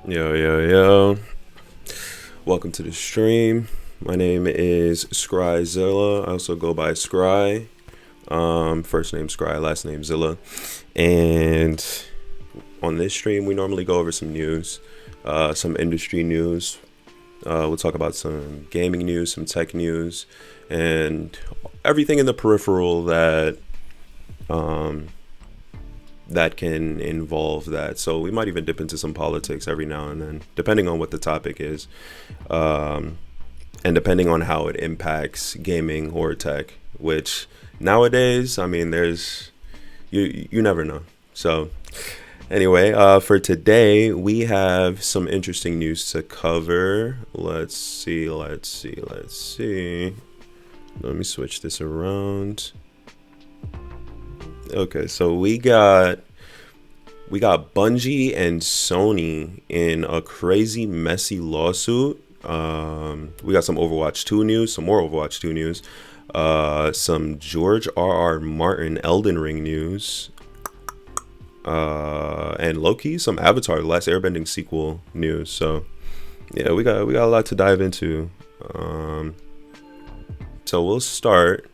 Yo, yo, yo. Welcome to the stream. My name is SCRY'Zilla. I also go by Scry. First name Scry, last name Zilla. And on this stream, we normally go over some news, some industry news. We'll talk about some gaming news, some tech news, and everything in the peripheral that can involve that. So we might even dip into some politics every now and then, depending on what the topic is, and depending on how it impacts gaming or tech. Which nowadays, I mean, there's you never know. So anyway, for today, we have some interesting news to cover. Let's see. Let me switch this around. Okay, so we got Bungie and Sony in a crazy messy lawsuit. We got some Overwatch 2 news, some more Overwatch 2 news, some George R.R. Martin Elden Ring news, and low-key some Avatar: The Last Airbending sequel news. So yeah, we got a lot to dive into. So we'll start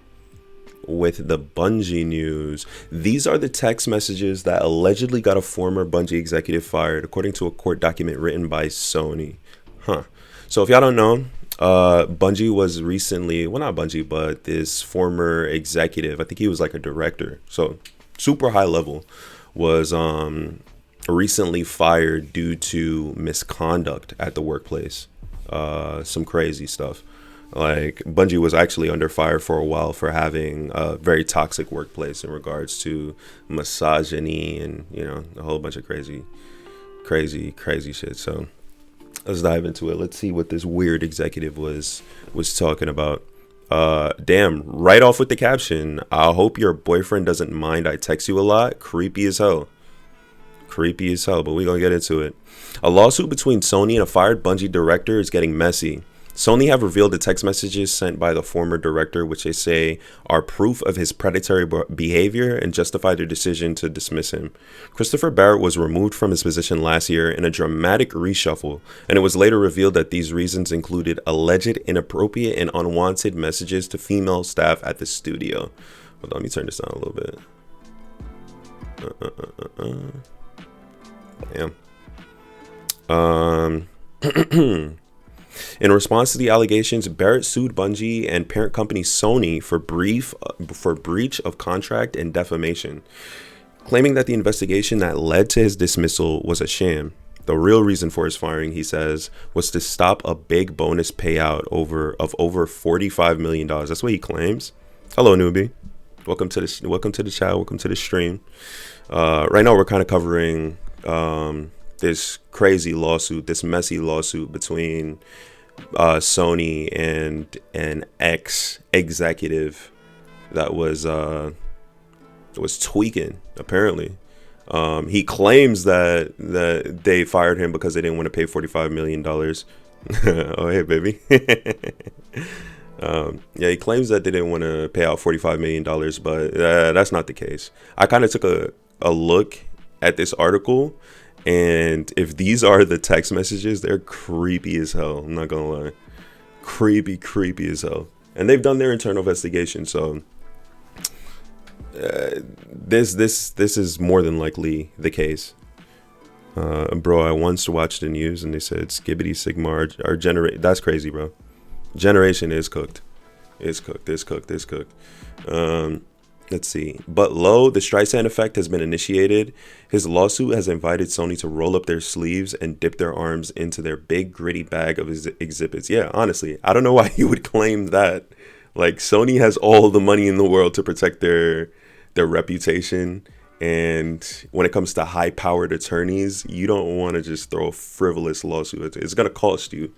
with the Bungie news. These are the text messages that allegedly got a former Bungie executive fired, according to a court document written by Sony. So if y'all don't know, Bungie was recently, well, not Bungie, but this former executive, I think he was like a director, so super high level, was recently fired due to misconduct at the workplace. Some crazy stuff. Like, Bungie was actually under fire for a while for having a very toxic workplace in regards to misogyny and, you know, a whole bunch of crazy shit. So let's dive into it. Let's see what this weird executive was talking about. Damn, right off with the caption, I hope your boyfriend doesn't mind I text you a lot. Creepy as hell, but we're gonna get into it. A lawsuit between Sony and a fired Bungie director is getting messy. Sony have revealed the text messages sent by the former director, which they say are proof of his predatory behavior and justify their decision to dismiss him. Christopher Barrett was removed from his position last year in a dramatic reshuffle, and it was later revealed that these reasons included alleged inappropriate and unwanted messages to female staff at the studio. Hold on, let me turn this down a little bit. Damn. In response to the allegations, Barrett sued Bungie and parent company Sony for breach of contract and defamation, claiming that the investigation that led to his dismissal was a sham. The real reason for his firing, he says, was to stop a big bonus payout of over $45 million. That's what he claims. Hello, newbie. Welcome to the chat. Welcome to the stream. Right now, we're kind of covering this crazy lawsuit, this messy lawsuit between Sony and an ex-executive that was tweaking, apparently. He claims that they fired him because they didn't want to pay $45 million. Oh, hey, baby. Yeah, he claims that they didn't want to pay out $45 million, but that's not the case. I kind of took a look at this article, and if these are the text messages, they're creepy as hell. I'm not gonna lie. Creepy as hell. And they've done their internal investigation, so this is more than likely the case. Bro, I once watched the news and they said Skibbity Sigma our generation. That's crazy, bro. Generation is cooked. It's cooked. Let's see. But lo, the Streisand effect has been initiated. His lawsuit has invited Sony to roll up their sleeves and dip their arms into their big gritty bag of exhibits. Yeah, honestly, I don't know why you would claim that. Like, Sony has all the money in the world to protect their reputation. And when it comes to high-powered attorneys, you don't want to just throw a frivolous lawsuit. It's going to cost you.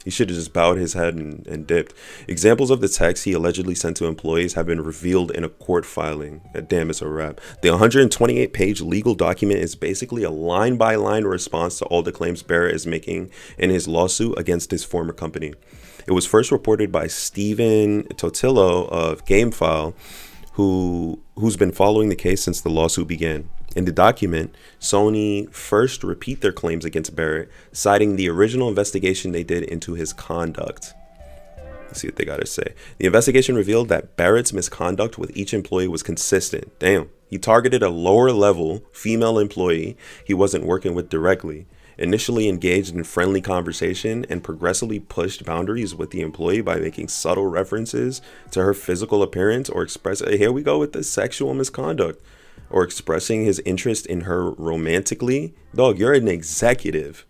He should have just bowed his head and dipped. Examples of the text he allegedly sent to employees have been revealed in a court filing. Damn, it's a wrap. The 128-page legal document is basically a line-by-line response to all the claims Barrett is making in his lawsuit against his former company. It was first reported by Stephen Totillo of GameFile, who's been following the case since the lawsuit began. In the document, Sony first repeat their claims against Barrett, citing the original investigation they did into his conduct. Let's see what they got to say. The investigation revealed that Barrett's misconduct with each employee was consistent. Damn. He targeted a lower level female employee he wasn't working with directly, initially engaged in friendly conversation, and progressively pushed boundaries with the employee by making subtle references to her physical appearance or here we go with the sexual misconduct, or expressing his interest in her romantically. Dog, you're an executive.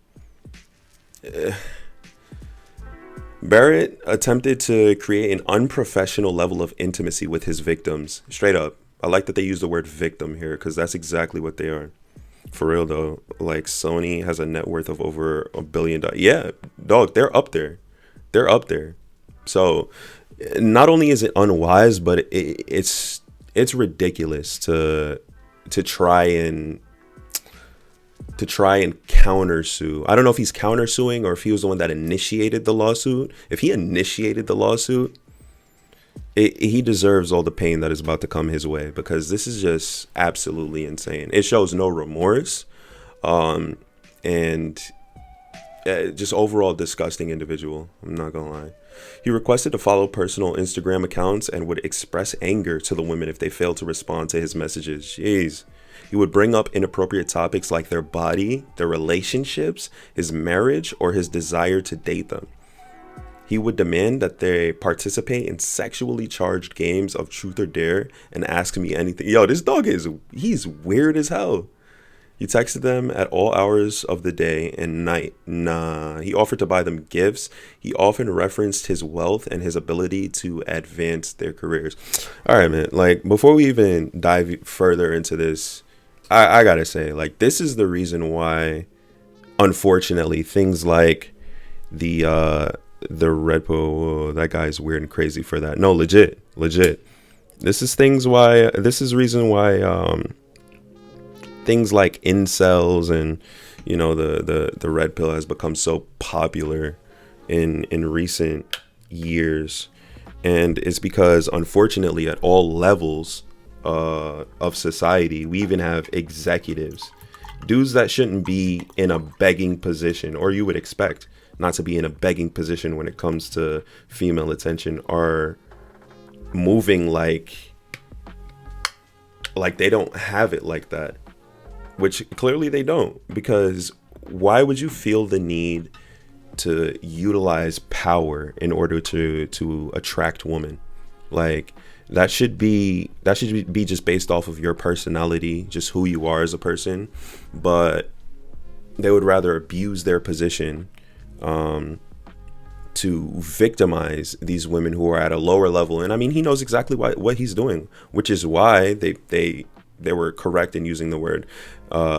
Barrett attempted to create an unprofessional level of intimacy with his victims. Straight up. I like that they use the word victim here because that's exactly what they are. For real though, like Sony has a net worth of over $1 billion. Yeah, dog, they're up there. They're up there. So not only is it unwise, but it's ridiculous to try and countersue. I don't know if he's countersuing or if he was the one that initiated the lawsuit. If he initiated the lawsuit, he deserves all the pain that is about to come his way, because this is just absolutely insane. It shows no remorse, and just overall disgusting individual. I'm not gonna lie. He requested to follow personal Instagram accounts and would express anger to the women if they failed to respond to his messages. Jeez. He would bring up inappropriate topics like their body, their relationships, his marriage, or his desire to date them. He would demand that they participate in sexually charged games of truth or dare and ask me anything. Yo, this dog he's weird as hell. He texted them at all hours of the day and night. Nah, he offered to buy them gifts. He often referenced his wealth and his ability to advance their careers. All right, man. Like, before we even dive further into this, I gotta say, like, this is the reason why, unfortunately, things like the red pill, whoa, that guy's weird and crazy for that. No, legit. This is reason why things like incels and, you know, the red pill has become so popular in recent years. And it's because, unfortunately, at all levels of society, we even have executives, dudes that shouldn't be in a begging position, or you would expect not to be in a begging position when it comes to female attention, are moving like they don't have it like that, which clearly they don't. Because why would you feel the need to utilize power in order to attract women? Like, that should be just based off of your personality, just who you are as a person. But they would rather abuse their position to victimize these women who are at a lower level. And I mean, he knows exactly what he's doing, which is why they were correct in using the word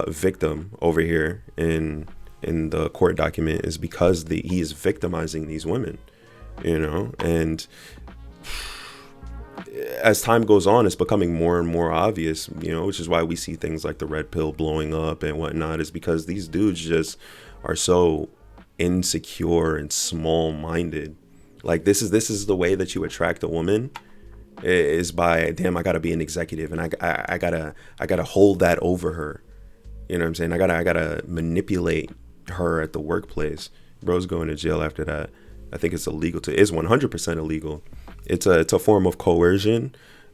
victim over here in the court document, is because he is victimizing these women, you know. And as time goes on, it's becoming more and more obvious, you know, which is why we see things like the red pill blowing up and whatnot, is because these dudes just are so insecure and small-minded. Like, this is the way that you attract a woman, is by, damn, I gotta be an executive, and I gotta hold that over her. You know what I'm saying? I gotta manipulate her at the workplace. Bro's going to jail after that. I think it's illegal it's 100% illegal. It's a form of coercion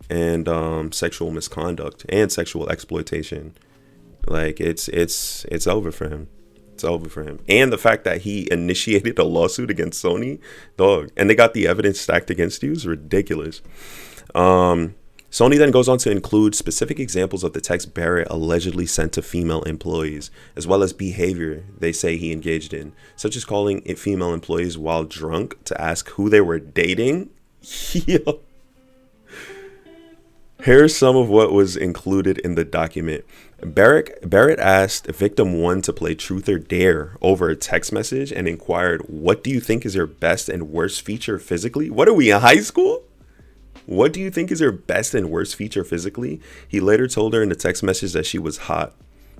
and sexual misconduct and sexual exploitation. Like, it's over for him. It's over for him. And the fact that he initiated a lawsuit against Sony, dog, and they got the evidence stacked against you, is ridiculous. Sony then goes on to include specific examples of the text Barrett allegedly sent to female employees, as well as behavior they say he engaged in, such as calling it female employees while drunk to ask who they were dating. Yo. Here's some of what was included in the document. Barrett asked victim 1 to play truth or dare over a text message and inquired, "What do you think is your best and worst feature physically?" What are we, in high school? What do you think is your best and worst feature physically? He later told her in the text message that she was hot.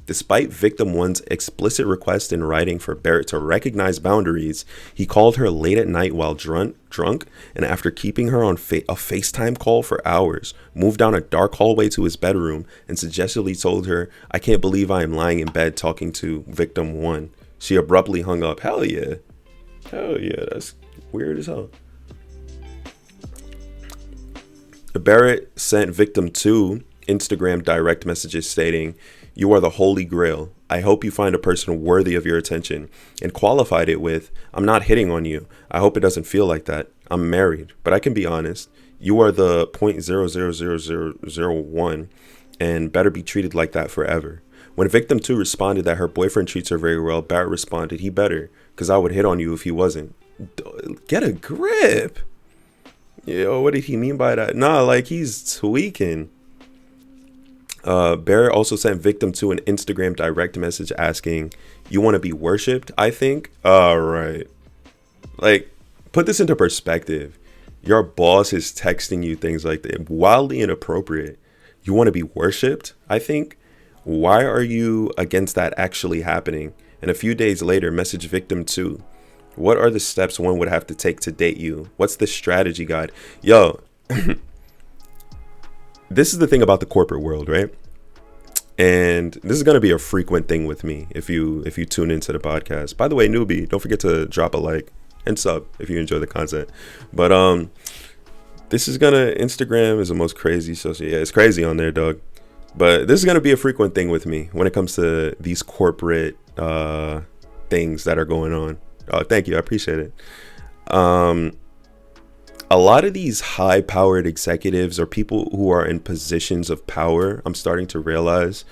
Despite victim one's explicit request in writing for Barrett to recognize boundaries, he called her late at night while drunk, and after keeping her on a FaceTime call for hours, moved down a dark hallway to his bedroom and suggestively told her, "I can't believe I am lying in bed talking to victim one." She abruptly hung up. Hell yeah. Hell yeah, that's weird as hell. Barrett sent victim 2 Instagram direct messages stating, "You are the holy grail. I hope you find a person worthy of your attention," and qualified it with, "I'm not hitting on you. I hope it doesn't feel like that. I'm married, but I can be honest. You are the 0.00001 and better be treated like that forever." When victim 2 responded that her boyfriend treats her very well, Barrett responded, "He better, because I would hit on you if he wasn't." Get a grip. Yo, what did he mean by that? Nah, like he's tweaking. Barrett also sent victim 2 an Instagram direct message asking, "You want to be worshipped, I think?" All right. Like, put this into perspective. Your boss is texting you things like that. Wildly inappropriate. You want to be worshipped, I think? Why are you against that actually happening? And a few days later, message victim 2. What are the steps one would have to take to date you? What's the strategy guide? Yo, this is the thing about the corporate world, right? And this is going to be a frequent thing with me if you tune into the podcast. By the way, newbie, don't forget to drop a like and sub if you enjoy the content. But this is Instagram is the most crazy social. Yeah, it's crazy on there, dog. But this is going to be a frequent thing with me when it comes to these corporate things that are going on. Oh, thank you. I appreciate it. A lot of these high-powered executives or people who are in positions of power, I'm starting to realize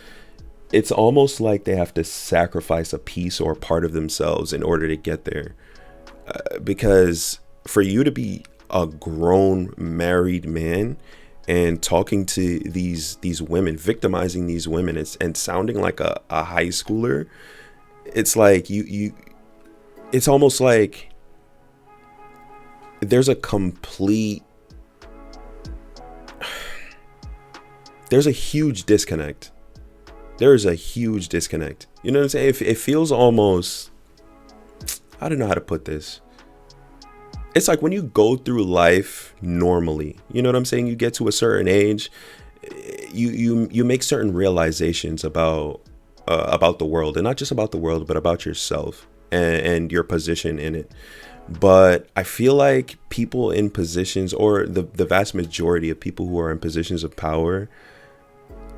it's almost like they have to sacrifice a piece or a part of themselves in order to get there. Because for you to be a grown married man and talking to these women, victimizing these women, and sounding like a high schooler, it's like it's almost like there's a huge disconnect. There's a huge disconnect. You know what I'm saying? It feels almost, I don't know how to put this. It's like when you go through life normally, you know what I'm saying? You get to a certain age, you make certain realizations about the world, and not just about the world, but about yourself and your position in it. But I feel like people in positions, or the vast majority of people who are in positions of power,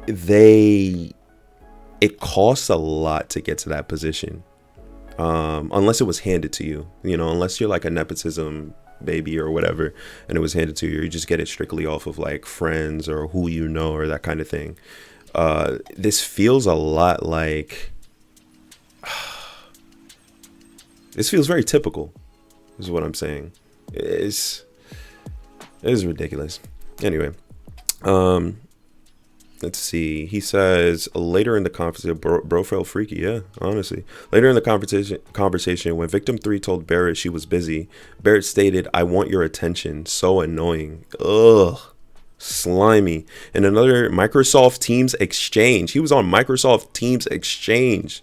it costs a lot to get to that position. Unless it was handed to you, unless you're like a nepotism baby or whatever, and it was handed to you, you just get it strictly off of like friends or who you know or that kind of thing. This feels a lot like, this feels very typical, is what I'm saying. It is ridiculous. Anyway, let's see. He says later in the conversation, bro felt freaky. Yeah, honestly. Later in the conversation, when victim 3 told Barrett she was busy, Barrett stated, "I want your attention." So annoying. Ugh. Slimy. In another Microsoft Teams exchange, he was on Microsoft Teams exchange,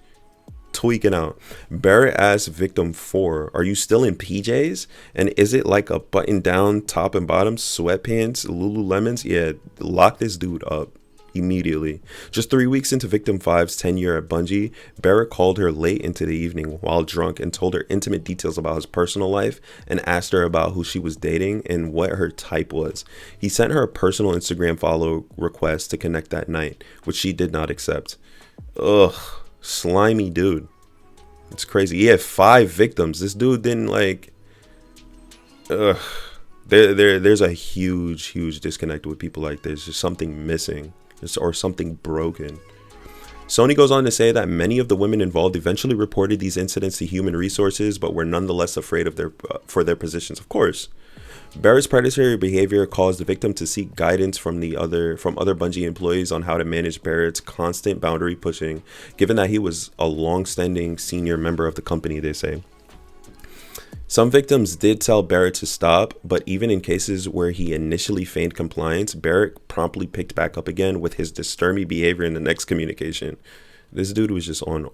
tweaking out. Barrett asked victim 4, "Are you still in PJs? And is it like a button down top and bottom, sweatpants, Lululemons?" Yeah, lock this dude up immediately. Just 3 weeks into victim 5's tenure at Bungie, Barrett called her late into the evening while drunk and told her intimate details about his personal life and asked her about who she was dating and what her type was. He sent her a personal Instagram follow request to connect that night, which she did not accept. Ugh, slimy dude. It's crazy. He had 5 victims. This dude didn't like. Ugh. There's a huge disconnect with people like this. There's something missing. Or something broken. SONY goes on to say that many of the women involved eventually reported these incidents to human resources, but were nonetheless afraid of for their positions. Of course, Barrett's predatory behavior caused the victim to seek guidance from other Bungie employees on how to manage Barrett's constant boundary pushing, given that he was a long-standing senior member of the company, they say. Some victims did tell Barrett to stop, but even in cases where he initially feigned compliance, Barrett promptly picked back up again with his disturbing behavior in the next communication. This dude was just on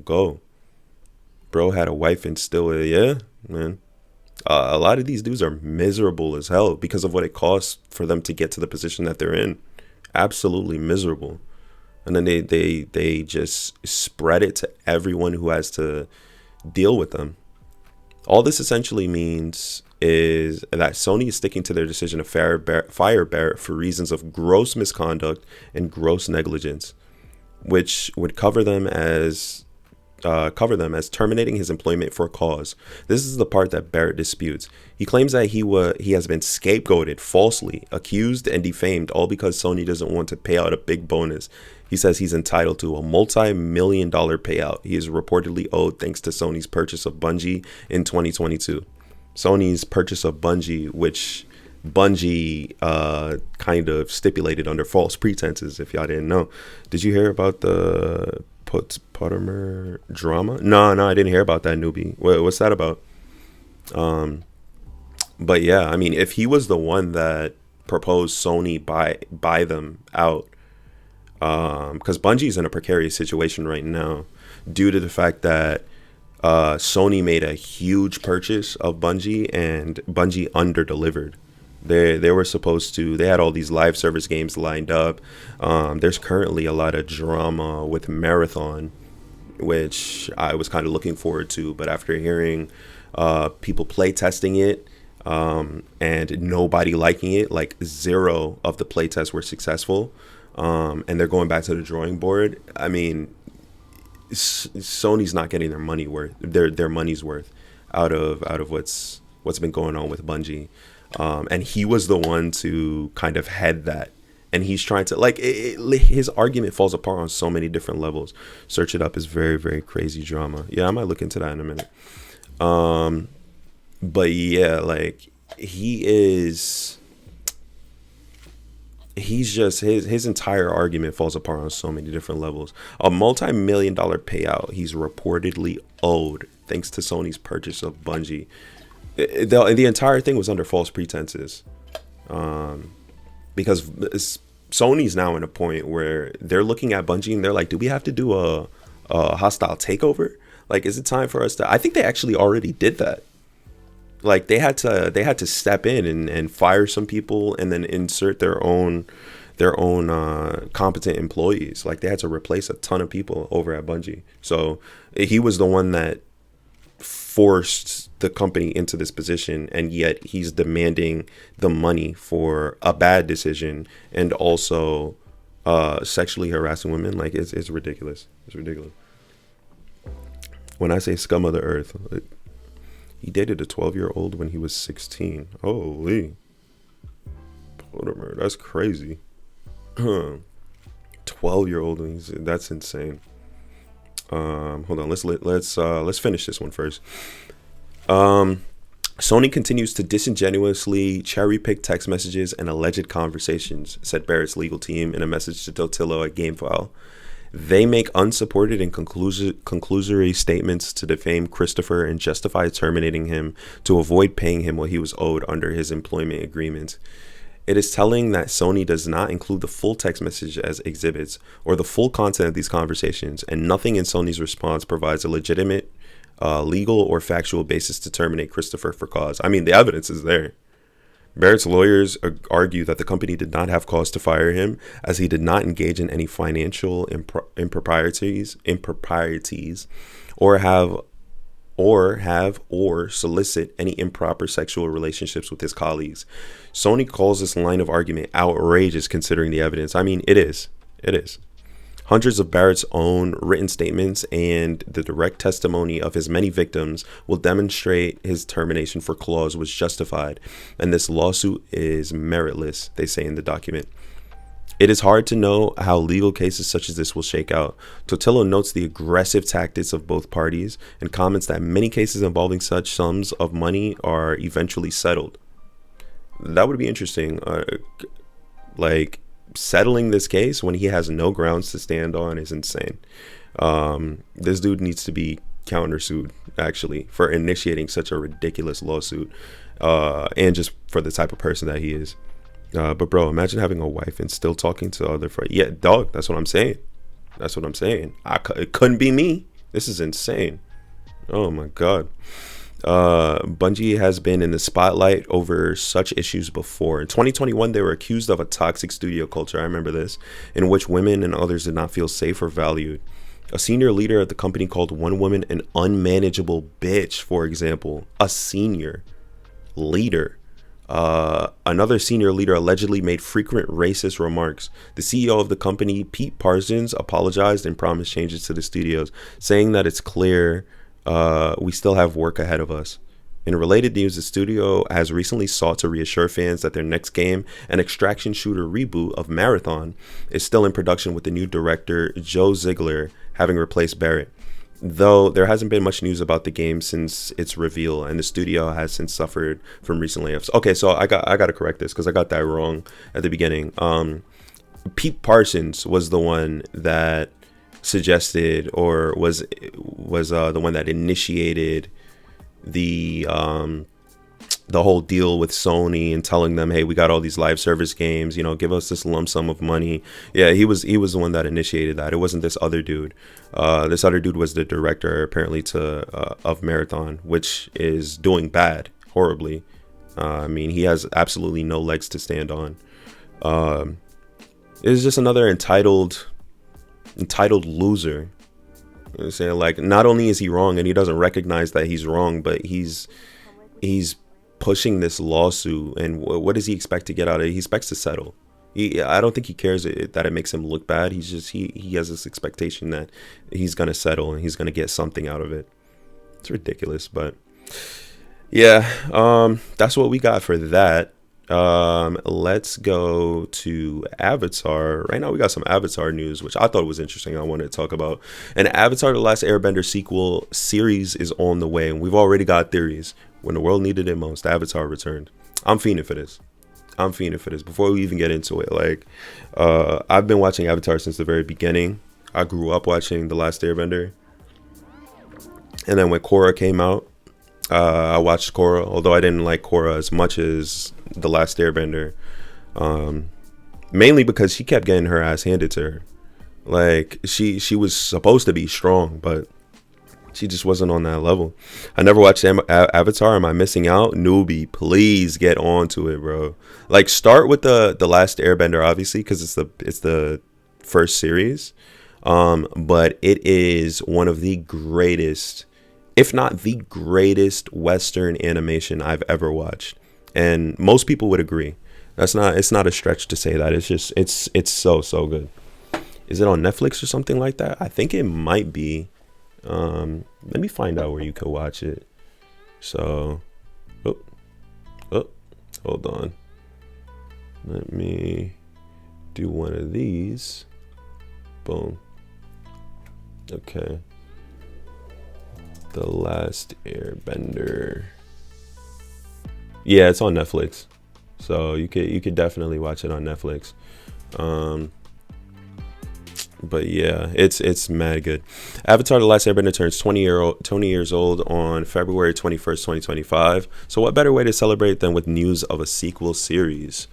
go. Bro had a wife and still, yeah, man. A lot of these dudes are miserable as hell because of what it costs for them to get to the position that they're in. Absolutely miserable. And then they just spread it to everyone who has to deal with them. All this essentially means is that Sony is sticking to their decision to fire Barrett for reasons of gross misconduct and gross negligence, which would cover them as terminating his employment for a cause. This is the part that Barrett disputes. He claims that he has been scapegoated, falsely accused, and defamed, all because Sony doesn't want to pay out a big bonus. He says he's entitled to a multi-million-dollar payout he is reportedly owed thanks to Sony's purchase of Bungie in 2022. Sony's purchase of Bungie, which Bungie kind of stipulated under false pretenses, if y'all didn't know. Did you hear about the Pottermore drama? No, I didn't hear about that, newbie. What's that about? But yeah, I mean, if he was the one that proposed Sony buy them out, because Bungie's in a precarious situation right now due to the fact that Sony made a huge purchase of Bungie and Bungie underdelivered. They were supposed to, they had all these live service games lined up. There's currently a lot of drama with Marathon, which I was kind of looking forward to, but after hearing people play testing it and nobody liking it, like 0 of the play tests were successful, and they're going back to the drawing board. I mean, Sony's not getting their money worth, their money's worth out of what's been going on with Bungie. And he was the one to kind of head that, and he's trying to his argument falls apart on so many different levels. Search it up. It's very, very crazy drama. Yeah, I might look into that in a minute. But yeah, like he's just, his entire argument falls apart on so many different levels. A multi-million-dollar payout he's reportedly owed thanks to Sony's purchase of Bungie. The entire thing was under false pretenses, because Sony's now in a point where they're looking at Bungie and they're like, do we have to do a hostile takeover? Like, is it time for us to? I think they actually already did that. Like they had to step in and fire some people and then insert their own competent employees. Like they had to replace a ton of people over at Bungie. So he was the one that forced the company into this position, and yet he's demanding the money for a bad decision and also sexually harassing women. Like it's ridiculous. It's ridiculous. When I say scum of the earth, he dated a 12-year-old when he was 16. Holy, that's crazy. 12-year-old, that's insane. Hold on, let's finish this one first. Sony continues to disingenuously cherry-pick text messages and alleged conversations, said Barrett's legal team in a message to Dotillo at GameFile. They make unsupported and conclusory statements to defame Christopher and justify terminating him to avoid paying him what he was owed under his employment agreement. It is telling that Sony does not include the full text message as exhibits or the full content of these conversations, and nothing in Sony's response provides a legitimate legal or factual basis to terminate Christopher for cause. I mean, the evidence is there. Barrett's lawyers argue that the company did not have cause to fire him, as he did not engage in any financial improprieties, or solicit any improper sexual relationships with his colleagues. Sony calls this line of argument outrageous considering the evidence. I mean, it is. Hundreds of Barrett's own written statements and the direct testimony of his many victims will demonstrate his termination for cause was justified, and this lawsuit is meritless, they say in the document. It is hard to know how legal cases such as this will shake out. Totillo notes the aggressive tactics of both parties and comments that many cases involving such sums of money are eventually settled. That would be interesting. Settling this case when he has no grounds to stand on is insane. This dude needs to be countersued, actually, for initiating such a ridiculous lawsuit, and just for the type of person that he is. But bro, imagine having a wife and still talking to other friends. Yeah, dog, that's what I'm saying. That's what I'm saying. It couldn't be me. This is insane. Oh my god. Bungie has been in the spotlight over such issues before. In 2021, they were accused of a toxic studio culture. I remember this, in which women and others did not feel safe or valued. A senior leader at the company called one woman an unmanageable bitch, for example. A senior leader. Another senior leader allegedly made frequent racist remarks. The CEO of the company, Pete Parsons, apologized and promised changes to the studios, saying that it's clear we still have work ahead of us. In related news, the studio has recently sought to reassure fans that their next game, an extraction shooter reboot of Marathon, is still in production with the new director Joe Ziegler having replaced Barrett. Though there hasn't been much news about the game since its reveal, and the studio has since suffered from recent layoffs. Okay, so I got to correct this because I got that wrong at the beginning. Pete Parsons was the one that suggested, or was the one that initiated the whole deal with Sony and telling them, hey, we got all these live service games, you know, give us this lump sum of money. Yeah, he was the one that initiated that. It wasn't this other dude. This other dude was the director apparently of Marathon, which is doing bad, horribly. I mean, he has absolutely no legs to stand on. It's just another entitled loser. You know what I'm saying? Like, not only is he wrong and he doesn't recognize that he's wrong, but he's pushing this lawsuit, and what does he expect to get out of it? He expects to settle. I don't think he cares that it makes him look bad. He's just he has this expectation that he's gonna settle and he's gonna get something out of it. It's ridiculous, but yeah, that's what we got for that. Let's go to Avatar. Right now we got some Avatar news, which I thought was interesting. I wanted to talk about. And Avatar: The Last Airbender sequel series is on the way, and we've already got theories. When the world needed it most, Avatar returned. I'm fiending for this. Before we even get into it, like, I've been watching Avatar since the very beginning. I grew up watching The Last Airbender, and then when Korra came out, I watched Korra, although I didn't like Korra as much as The Last Airbender, mainly because she kept getting her ass handed to her. Like, she was supposed to be strong, but she just wasn't on that level. I never watched Avatar. Am I missing out? Newbie, please get on to it, bro. Like, start with the Last Airbender, obviously, because it's the first series. But it is one of the greatest, if not the greatest, Western animation I've ever watched, and most people would agree. It's not a stretch to say that. It's just it's so good. Is it on Netflix or something like that? I think it might be. Let me find out where you could watch it. So, hold on. Let me do one of these. Boom. Okay. The Last Airbender. Yeah, it's on Netflix. So you could definitely watch it on Netflix. But yeah, it's mad good. Avatar: The Last Airbender turns 20 years old on February 21st, 2025. So what better way to celebrate than with news of a sequel series?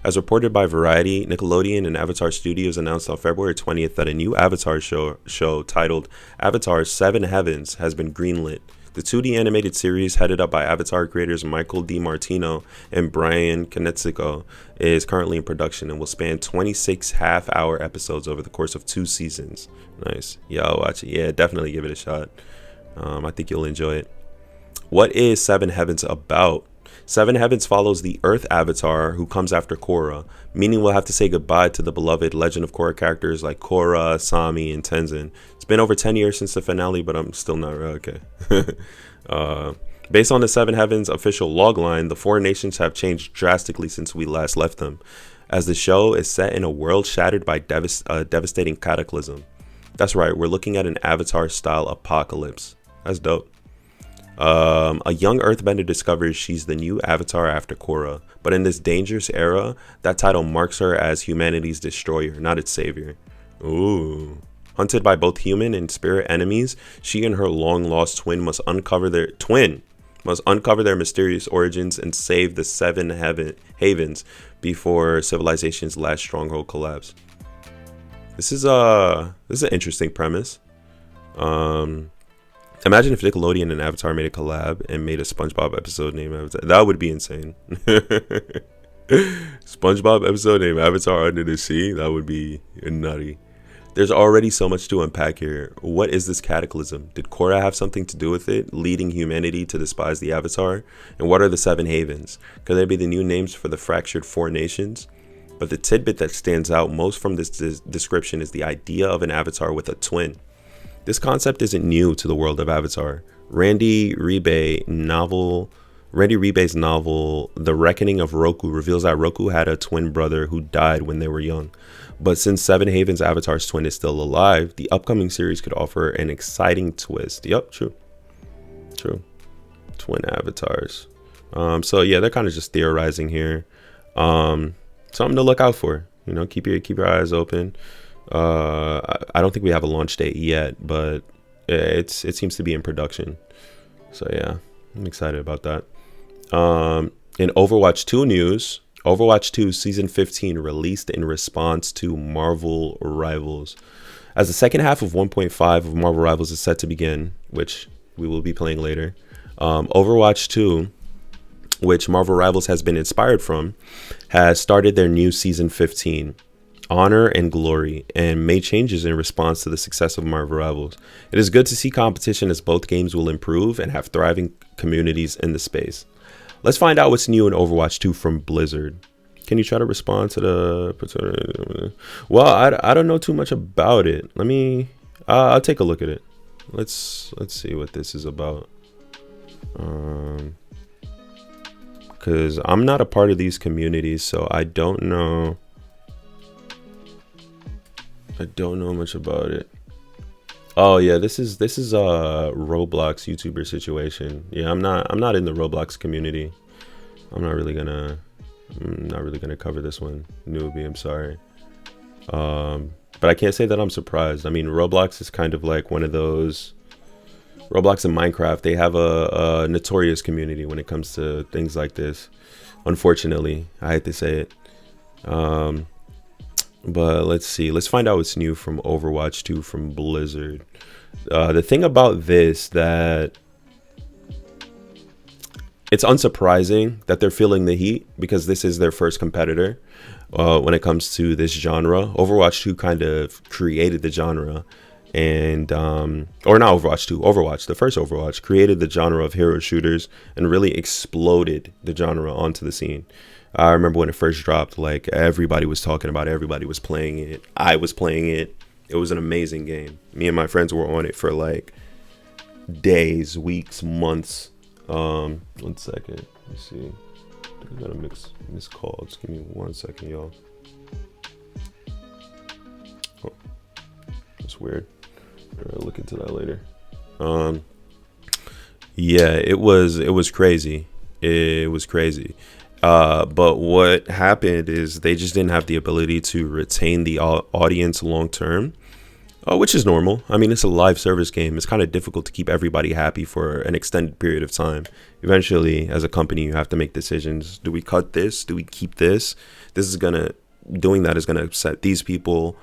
As reported by Variety, Nickelodeon and Avatar Studios announced on February 20th that a new Avatar show titled Avatar 7 Heavens has been greenlit. The 2D animated series, headed up by Avatar creators Michael DiMartino and Brian Konietzko, is currently in production and will span 26 half-hour episodes over the course of 2 seasons. Nice. Yeah, I'll watch it. Yeah, definitely give it a shot. I think you'll enjoy it. What is 7 Heavens about? 7 Heavens follows the Earth Avatar who comes after Korra, meaning we'll have to say goodbye to the beloved Legend of Korra characters like Korra, Sami, and Tenzin. It's been over 10 years since the finale, but I'm still not okay. Based on the 7 Heavens official logline, the 4 nations have changed drastically since we last left them, as the show is set in a world shattered by devastating cataclysm. That's right, we're looking at an Avatar-style apocalypse. That's dope. A young earthbender discovers she's the new Avatar after Korra, but in this dangerous era, that title marks her as humanity's destroyer, not its savior. Ooh. Hunted by both human and spirit enemies, she and her long-lost twin must uncover their mysterious origins and save the 7 havens before civilization's last stronghold collapse. This is an interesting premise. Um, Imagine if Nickelodeon and Avatar made a collab and made a SpongeBob episode named Avatar. That would be insane. SpongeBob episode named Avatar Under the Sea. That would be nutty. There's already so much to unpack here. What is this cataclysm? Did Korra have something to do with it, leading humanity to despise the Avatar? And what are the Seven Havens? Could they be the new names for the fractured four nations? But the tidbit that stands out most from this description is the idea of an Avatar with a twin. This concept isn't new to the world of Avatar. Randy Rebay's novel, The Reckoning of Roku, reveals that Roku had a twin brother who died when they were young. But since Seven Havens' Avatar's twin is still alive, the upcoming series could offer an exciting twist. Yep, true. Twin avatars. So yeah, they're kind of just theorizing here. Something to look out for. You know, keep your eyes open. I don't think we have a launch date yet, but it seems to be in production. So yeah, I'm excited about that. In Overwatch 2 news, Overwatch 2 Season 15 released in response to Marvel Rivals. As the second half of 1.5 of Marvel Rivals is set to begin, which we will be playing later, Overwatch 2, which Marvel Rivals has been inspired from, has started their new Season 15, Honor and Glory, and made changes in response to the success of Marvel Rivals. It is good to see competition as both games will improve and have thriving communities in the space. Let's find out what's new in Overwatch 2 from Blizzard. Can you try to respond to the... Well, I don't know too much about it. I'll take a look at it. Let's see what this is about. Because I'm not a part of these communities, so I don't know much about it. Oh yeah, this is a Roblox YouTuber situation. Yeah, I'm not in the Roblox community. I'm not really gonna cover this one. Newbie, I'm sorry. But I can't say that I'm surprised. I mean, Roblox is kind of like one of those. Roblox and Minecraft, they have a notorious community when it comes to things like this. Unfortunately, I hate to say it. But let's see. Let's find out what's new from Overwatch 2 from Blizzard. The thing about this, that it's unsurprising that they're feeling the heat, because this is their first competitor when it comes to this genre. Overwatch 2 kind of created the genre, and or not Overwatch 2, Overwatch, the first Overwatch, created the genre of hero shooters and really exploded the genre onto the scene. I remember when it first dropped, like, everybody was talking about it, everybody was playing it. I was playing it. It was an amazing game. Me and my friends were on it for like days, weeks, months. 1 second. Let me see. I got a miss calls. Give me 1 second, y'all. Oh, that's weird. I'll look into that later. Yeah, it was crazy. It was crazy. But what happened is they just didn't have the ability to retain the audience long term, which is normal. I mean, it's a live service game. It's kind of difficult to keep everybody happy for an extended period of time. Eventually, as a company, you have to make decisions. Do we cut this? Do we keep this? Doing that is going to upset these people,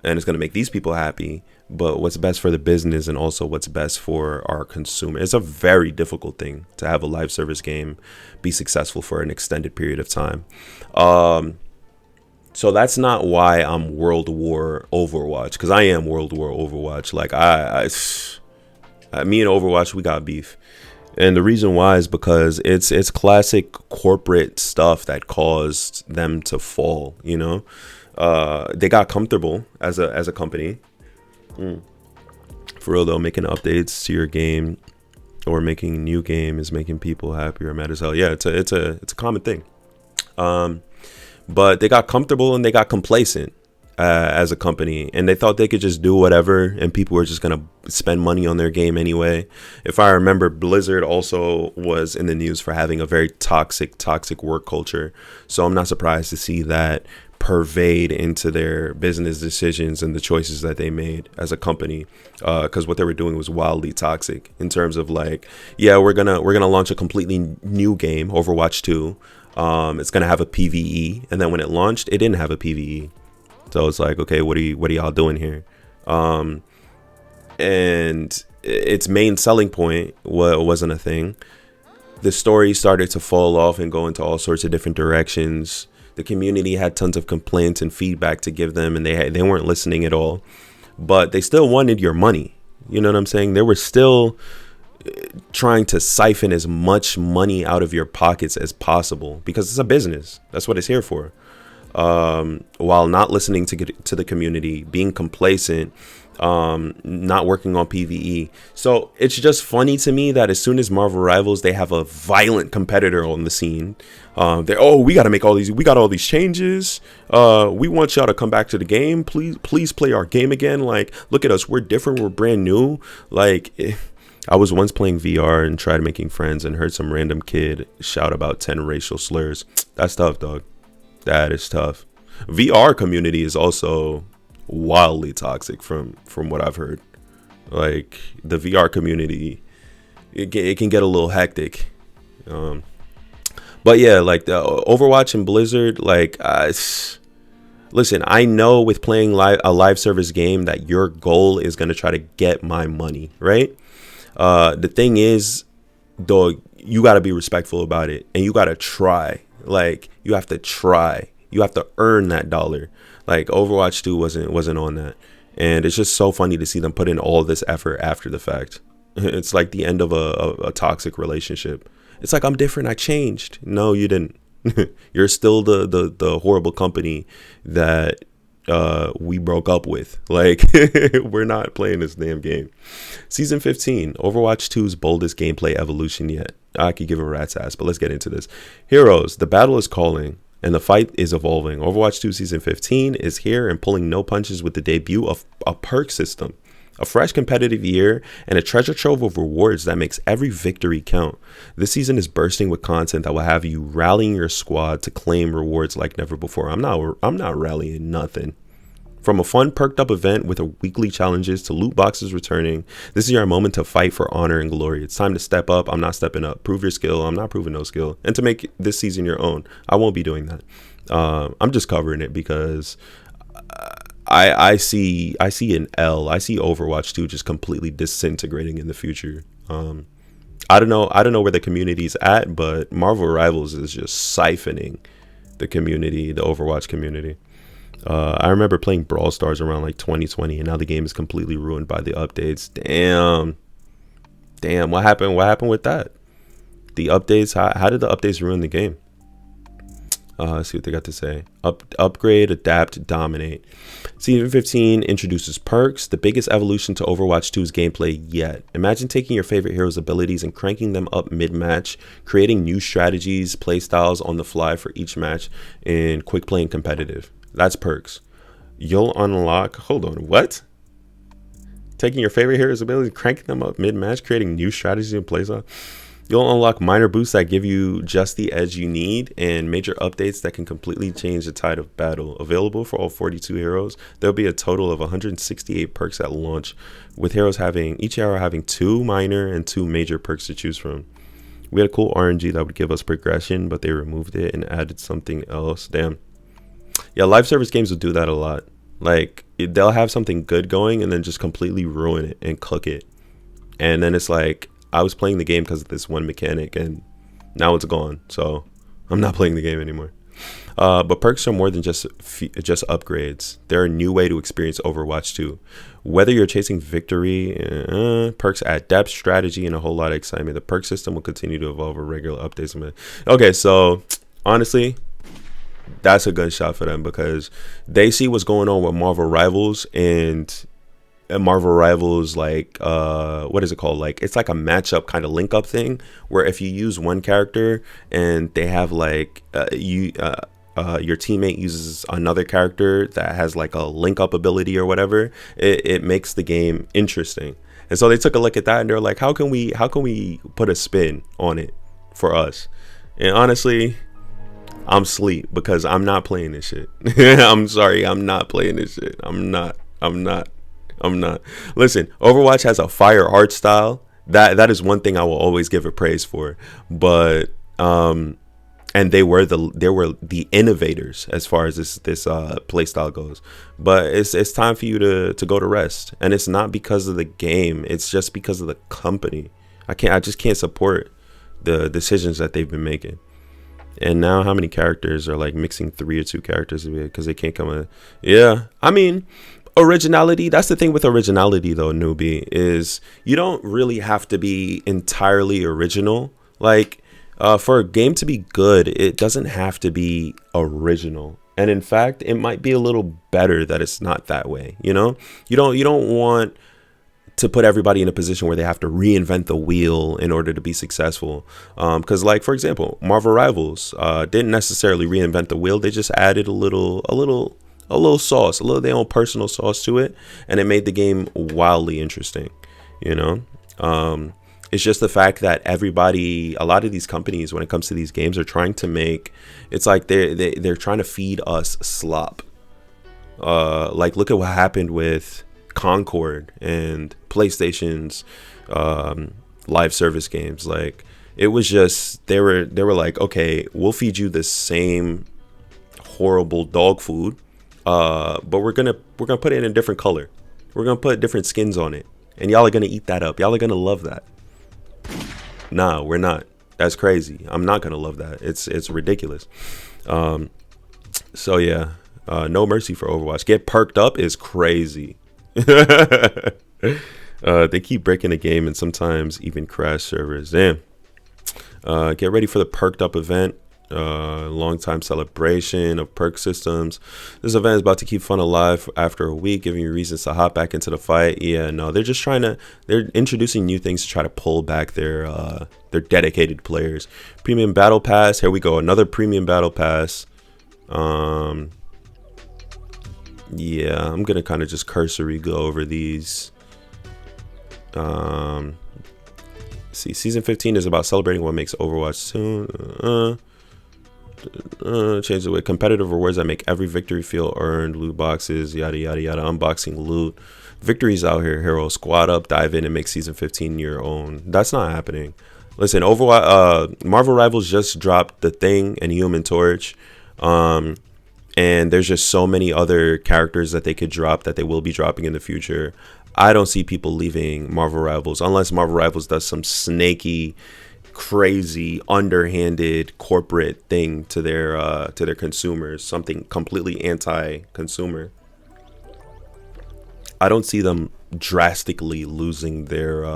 and it's going to make these people happy. But what's best for the business and also what's best for our consumer? It's a very difficult thing to have a live service game be successful for an extended period of time. So that's not why I'm World War Overwatch, because I am World War Overwatch. Like me and Overwatch, we got beef. And the reason why is because it's classic corporate stuff that caused them to fall, you know? They got comfortable as a company. For real though, making updates to your game or making a new game is making people happy or mad as hell. Yeah, it's a common thing. But they got comfortable and they got complacent as a company, and they thought they could just do whatever and people were just gonna spend money on their game anyway. If I remember, Blizzard also was in the news for having a very toxic work culture, so I'm not surprised to see that pervade into their business decisions and the choices that they made as a company, because what they were doing was wildly toxic in terms of like, yeah, we're gonna launch a completely new game, Overwatch 2. It's gonna have a PvE, and then when it launched, it didn't have a PvE. So it's like, okay, what are y'all doing here? And its main selling point wasn't a thing. The story started to fall off and go into all sorts of different directions. The community had tons of complaints and feedback to give them, and they weren't listening at all. But they still wanted your money. You know what I'm saying? They were still trying to siphon as much money out of your pockets as possible, because it's a business. That's what it's here for. While not listening to the community, being complacent, not working on PvE. So it's just funny to me that as soon as Marvel Rivals, they have a violent competitor on the scene. We got to make we got all these changes. We want y'all to come back to the game. Please play our game again. Like, look at us. We're different. We're brand new. Like, I was once playing VR and tried making friends and heard some random kid shout about 10 racial slurs. That's tough, dog. That is tough. VR community is also wildly toxic from what I've heard. Like, the VR community, it can get a little hectic. But yeah, like the Overwatch and Blizzard, like, listen, I know with playing a live service game that your goal is going to try to get my money, right? The thing is, dog, you got to be respectful about it, and you got to try. Like, you have to try. You have to earn that dollar. Like, Overwatch 2 wasn't on that. And it's just so funny to see them put in all this effort after the fact. It's like the end of a toxic relationship. It's like, I'm different. I changed. No, you didn't. You're still the horrible company that we broke up with. Like, we're not playing this damn game. Season 15, Overwatch 2's boldest gameplay evolution yet. I could give a rat's ass, but let's get into this. Heroes, the battle is calling, and the fight is evolving. Overwatch 2 Season 15 is here and pulling no punches with the debut of a perk system, a fresh competitive year, and a treasure trove of rewards that makes every victory count. This season is bursting with content that will have you rallying your squad to claim rewards like never before. I'm not rallying nothing. From a fun perked up event with weekly challenges to loot boxes returning, this is your moment to fight for honor and glory. It's time to step up. I'm not stepping up. Prove your skill. I'm not proving no skill. And to make this season your own. I won't be doing that. I'm just covering it because I see an L. I see Overwatch 2 just completely disintegrating in the future. I don't know where the community's at, but Marvel Rivals is just siphoning the community, the Overwatch community. I remember playing Brawl Stars around like 2020, and now the game is completely ruined by the updates. Damn, what happened with that? The updates, how did the updates ruin the game? Let's see what they got to say. Upgrade, adapt, dominate. Season 15 introduces perks, the biggest evolution to Overwatch 2's gameplay yet. Imagine taking your favorite hero's abilities and cranking them up mid-match, creating new strategies, playstyles on the fly for each match in quick play and competitive. That's perks. You'll unlock, hold on, what? Taking your favorite hero's abilities, cranking them up mid-match, creating new strategies and playstyles. You'll unlock minor boosts that give you just the edge you need, and major updates that can completely change the tide of battle. Available for all 42 heroes, there'll be a total of 168 perks at launch, with each hero having 2 minor and 2 major perks to choose from. We had a cool RNG that would give us progression, but they removed it and added something else. Damn. Yeah, live service games will do that a lot. Like, they'll have something good going and then just completely ruin it and cook it. And then it's like, I was playing the game because of this one mechanic, and now it's gone. So I'm not playing the game anymore. But perks are more than just upgrades. They're a new way to experience Overwatch 2. Whether you're chasing victory, perks add depth, strategy, and a whole lot of excitement. The perk system will continue to evolve with regular updates. Okay, so honestly, that's a good shot for them because they see what's going on with Marvel Rivals, and Marvel Rivals, like, what is it called? Like, it's like a matchup kind of link up thing where if you use one character and they have like your teammate uses another character that has like a link up ability or whatever, it makes the game interesting. And so they took a look at that and they're like, how can we put a spin on it for us? And honestly, I'm sleep because I'm not playing this shit. I'm sorry, I'm not playing this shit. I'm not. Listen, Overwatch has a fire art style. That is one thing I will always give it praise for. But and they were the innovators as far as this play style goes. But it's time for you to go to rest, and it's not because of the game, it's just because of the company. I just can't support the decisions that they've been making. And now how many characters are like mixing 3 or 2 characters because they can't come in? Yeah, I mean, originality, that's the thing with originality though, newbie, is you don't really have to be entirely original. Like, for a game to be good, it doesn't have to be original. And in fact, it might be a little better that it's not that way. You know, you don't want to put everybody in a position where they have to reinvent the wheel in order to be successful. Because, like, for example, Marvel Rivals didn't necessarily reinvent the wheel. They just added a little sauce, a little their own personal sauce to it, and it made the game wildly interesting. You know, it's just the fact that a lot of these companies, when it comes to these games, are trying to make, it's like they're trying to feed us slop. Like, look at what happened with Concord and PlayStation's live service games. Like, it was just, they were like, okay, we'll feed you the same horrible dog food, but we're gonna put it in a different color. We're gonna put different skins on it, and y'all are gonna eat that up. Y'all are gonna love that. Nah, we're not. That's crazy. I'm not gonna love that. It's ridiculous. So yeah, no mercy for Overwatch. Get perked up is crazy. They keep breaking the game and sometimes even crash servers. Damn. Get ready for the perked up event. Long time celebration of perk systems. This event is about to keep fun alive after a week, giving you reasons to hop back into the fight. Yeah, no, they're just they're introducing new things to try to pull back their dedicated players. Premium battle pass. Here we go, another premium battle pass. Yeah, I'm gonna kind of just cursory go over these. See, season 15 is about celebrating what makes Overwatch soon. Change the way competitive rewards that make every victory feel earned. Loot boxes, yada yada yada. Unboxing loot. Victories out here, hero. Squad up, dive in, and make season 15 your own. That's not happening. Listen, Overwatch, Marvel Rivals just dropped The Thing and Human Torch. And there's just so many other characters that they could drop, that they will be dropping in the future. I don't see people leaving Marvel Rivals unless Marvel Rivals does some snaky, crazy, underhanded corporate thing to their consumers, something completely anti-consumer. I don't see them drastically losing their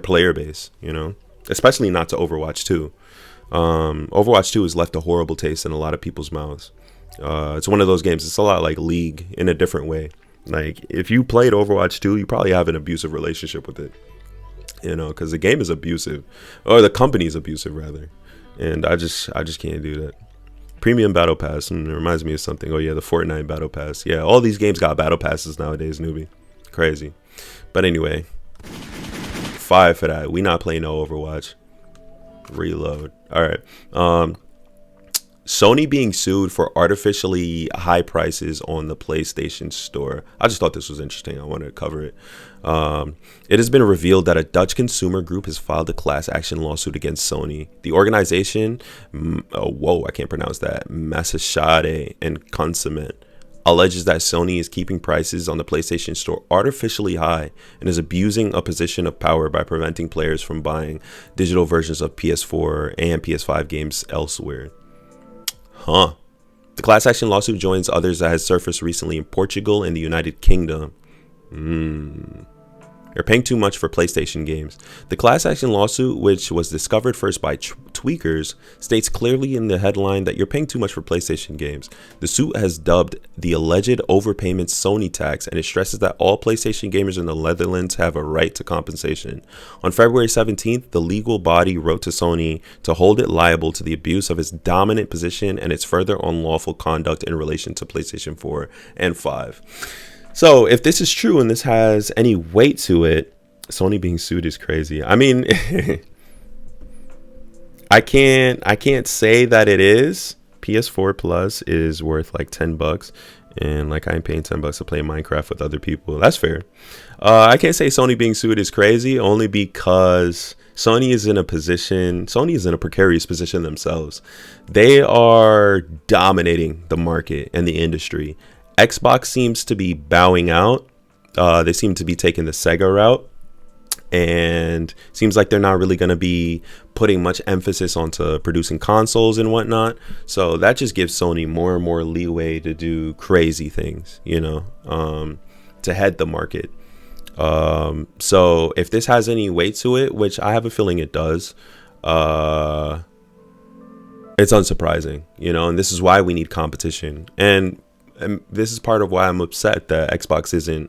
player base, you know, especially not to Overwatch 2. Overwatch 2 has left a horrible taste in a lot of people's mouths. It's one of those games. It's a lot like League in a different way. Like, if you played Overwatch 2, you probably have an abusive relationship with it, you know, because the game is abusive, or the company is abusive rather. And I just can't do that. Premium battle pass, it reminds me of something. Oh yeah, the Fortnite battle pass. Yeah, all these games got battle passes nowadays, newbie. Crazy. But anyway, 5 for that. We not playing no Overwatch. Reload. All right. Sony being sued for artificially high prices on the PlayStation Store. I just thought this was interesting. I wanted to cover it. It has been revealed that a Dutch consumer group has filed a class action lawsuit against Sony. The organization, I can't pronounce that, Massachade and Consument, alleges that Sony is keeping prices on the PlayStation Store artificially high and is abusing a position of power by preventing players from buying digital versions of PS4 and PS5 games elsewhere. The class action lawsuit joins others that has surfaced recently in Portugal and the United Kingdom. You're paying too much for PlayStation games. The class action lawsuit, which was discovered first by tweakers, states clearly in the headline that you're paying too much for PlayStation games. The suit has dubbed the alleged overpayment Sony tax, and it stresses that all PlayStation gamers in the Netherlands have a right to compensation. On February 17th, the legal body wrote to Sony to hold it liable to the abuse of its dominant position and its further unlawful conduct in relation to PlayStation 4 and 5. So if this is true and this has any weight to it, Sony being sued is crazy. I mean, I can't say that it is. PS4 Plus is worth like $10, And like, I ain't paying $10 to play Minecraft with other people. That's fair. I can't say Sony being sued is crazy, only because Sony is in a precarious position themselves. They are dominating the market and the industry. Xbox seems to be bowing out. They seem to be taking the Sega route. And seems like they're not really going to be putting much emphasis onto producing consoles and whatnot. So that just gives Sony more and more leeway to do crazy things, to head the market. So if this has any weight to it, which I have a feeling it does, it's unsurprising, and this is why we need competition. And this is part of why I'm upset that Xbox isn't,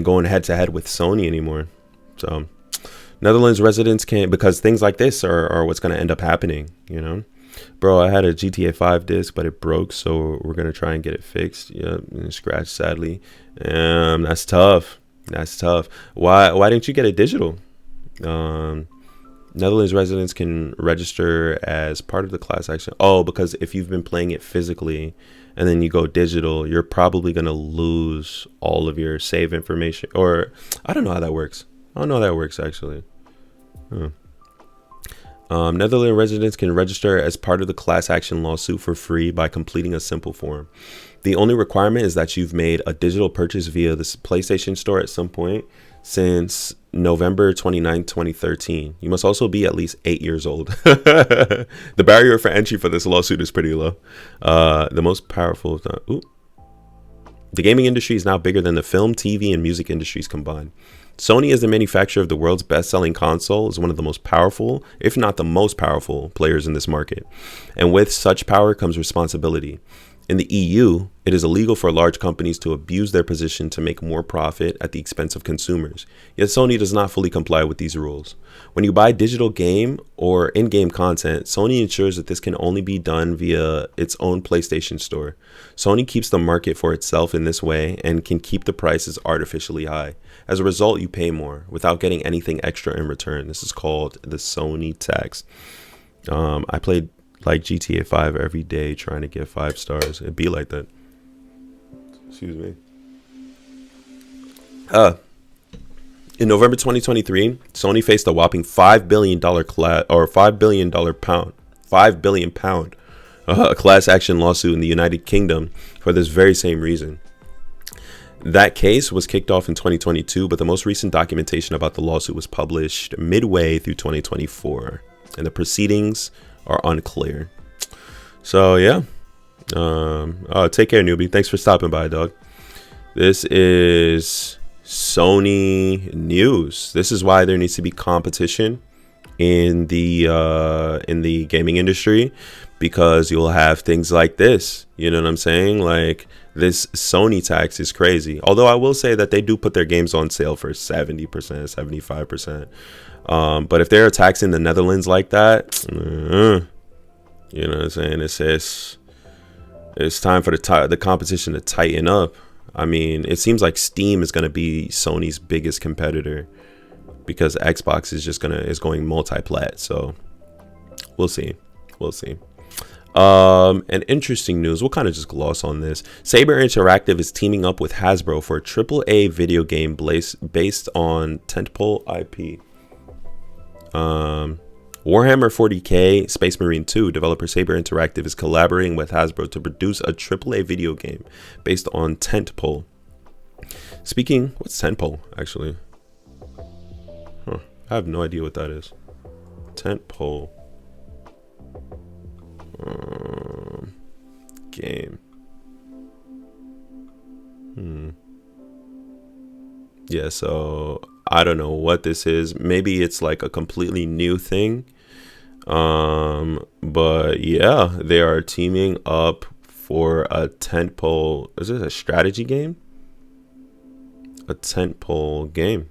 going head to head with Sony anymore. So Netherlands residents can't, because things like this are what's going to end up happening, Bro, I had a GTA 5 disc, but it broke, so we're going to try and get it fixed. Yeah, scratched, sadly. That's tough. Why didn't you get it digital? Netherlands residents can register as part of the class action. Oh, because if you've been playing it physically and then you go digital, you're probably going to lose all of your save information. Or I don't know how that works. Actually. Netherlands residents can register as part of the class action lawsuit for free by completing a simple form. The only requirement is that you've made a digital purchase via the PlayStation Store at some point since November 29, 2013. You must also be at least 8 years old. The barrier for entry for this lawsuit is pretty low. The most powerful... The gaming industry is now bigger than the film, TV, and music industries combined. Sony, as the manufacturer of the world's best-selling console, is one of the most powerful, if not the most powerful, players in this market. And with such power comes responsibility. In the EU, it is illegal for large companies to abuse their position to make more profit at the expense of consumers. Yet Sony does not fully comply with these rules. When you buy digital game or in-game content, Sony ensures that this can only be done via its own PlayStation Store. Sony keeps the market for itself in this way and can keep the prices artificially high. As a result, you pay more without getting anything extra in return. This is called the Sony tax. I played like GTA 5 every day trying to get 5 stars. It'd be like that. Excuse me. In November 2023, Sony faced a whopping $5 billion class action lawsuit in the United Kingdom for this very same reason. That case was kicked off in 2022, but the most recent documentation about the lawsuit was published midway through 2024, and the proceedings are unclear. So yeah, take care, newbie. Thanks for stopping by, dog. This is Sony news. This is why there needs to be competition in the gaming industry, because you'll have things like this. You know what I'm saying? Like, this Sony tax is crazy. Although I will say that they do put their games on sale for 70%, 75%. But if they're taxing the Netherlands like that, you know what I'm saying? It's time for the competition to tighten up. I mean, it seems like Steam is going to be Sony's biggest competitor, because Xbox is going multi-plat. So we'll see. And interesting news, we'll kind of just gloss on this. SABER Interactive is teaming up with Hasbro for a AAA video game based on tentpole IP. Warhammer 40k Space Marine 2 developer SABER Interactive is collaborating with Hasbro to produce a AAA video game based on tentpole. What's tentpole actually? I have no idea what that is. Tentpole. Game. Yeah, so I don't know what this is. Maybe it's like a completely new thing. But yeah, they are teaming up for a tentpole. Is this a strategy game? A tentpole game.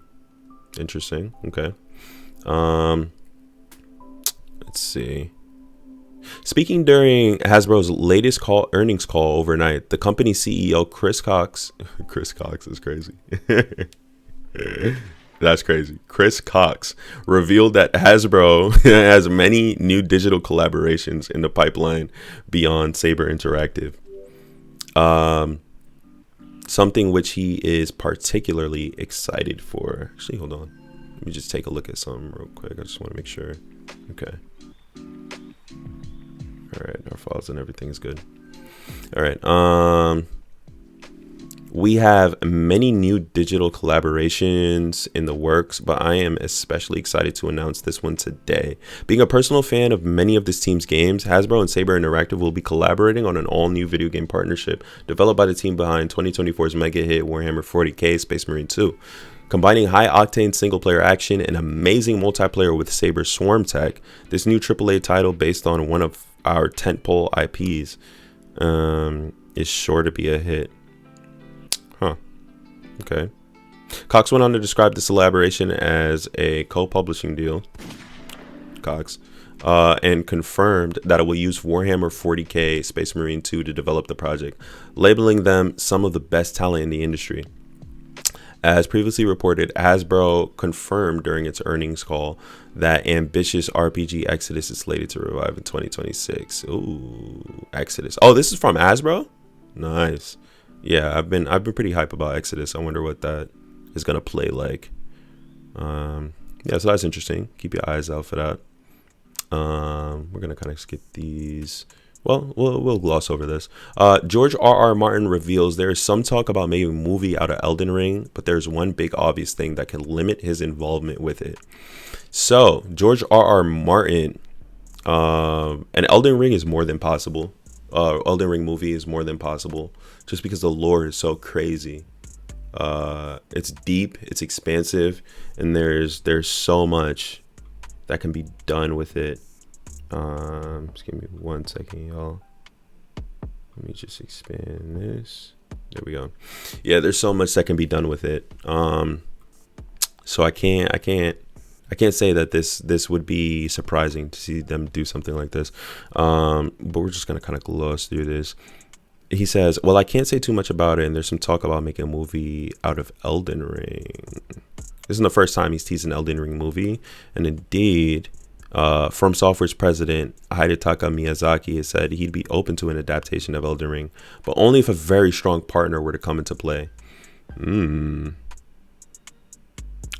Interesting. Okay. Let's see. Speaking during Hasbro's latest earnings call overnight, the company's CEO Chris Cox is crazy. That's crazy. Chris Cox revealed that Hasbro has many new digital collaborations in the pipeline beyond SABER Interactive. Something which he is particularly excited for. Actually, hold on. Let me just take a look at something real quick. I just want to make sure. Okay. All right, our files and everything is good. All right. We have many new digital collaborations in the works, but I am especially excited to announce this one today. Being a personal fan of many of this team's games, Hasbro and SABER Interactive will be collaborating on an all-new video game partnership developed by the team behind 2024's mega hit Warhammer 40k Space Marine 2. Combining high-octane single-player action and amazing multiplayer with SABER Swarm Tech, this new AAA title based on one of our tentpole IPs is sure to be a hit. Huh. Okay. Cox went on to describe this collaboration as a co-publishing deal. Cox. And confirmed that it will use Warhammer 40k Space Marine 2 to develop the project, labeling them some of the best talent in the industry. As previously reported, Hasbro confirmed during its earnings call that ambitious RPG Exodus is slated to revive in 2026. Ooh, Exodus. Oh, this is from Hasbro? Nice. Yeah, I've been pretty hype about Exodus. I wonder what that is gonna play like. Yeah, so that's interesting. Keep your eyes out for that. We're gonna kind of skip these. Well, we'll gloss over this. George R.R. Martin reveals there is some talk about making a movie out of Elden Ring, but there's one big obvious thing that can limit his involvement with it. So George R.R. Martin, an Elden Ring is more than possible. Elden Ring movie is more than possible, just because the lore is so crazy. It's deep, it's expansive, and there's so much that can be done with it. Just give me 1 second, y'all. Let me just expand this. There we go. Yeah, there's so much that can be done with it. So I can't say that this would be surprising to see them do something like this. But we're just gonna kind of gloss through this. He says, well, I can't say too much about it, and there's some talk about making a movie out of Elden Ring. This isn't the first time he's teased an Elden Ring movie, and indeed, From Software's president Hidetaka Miyazaki has said he'd be open to an adaptation of Elden Ring, but only if a very strong partner were to come into play.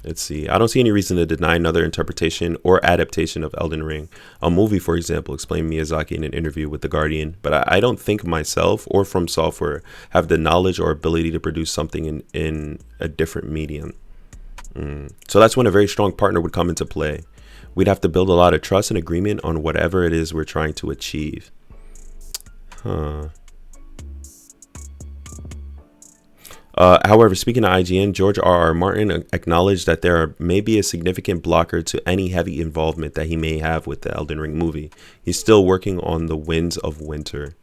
Let's see. I don't see any reason to deny another interpretation or adaptation of Elden Ring. A movie, for example, explained Miyazaki in an interview with The Guardian. But I don't think myself or From Software have the knowledge or ability to produce something in a different medium. So that's when a very strong partner would come into play. We'd have to build a lot of trust and agreement on whatever it is we're trying to achieve. However, speaking to IGN, George R.R. Martin acknowledged that there may be a significant blocker to any heavy involvement that he may have with the Elden Ring movie. He's still working on the Winds of Winter.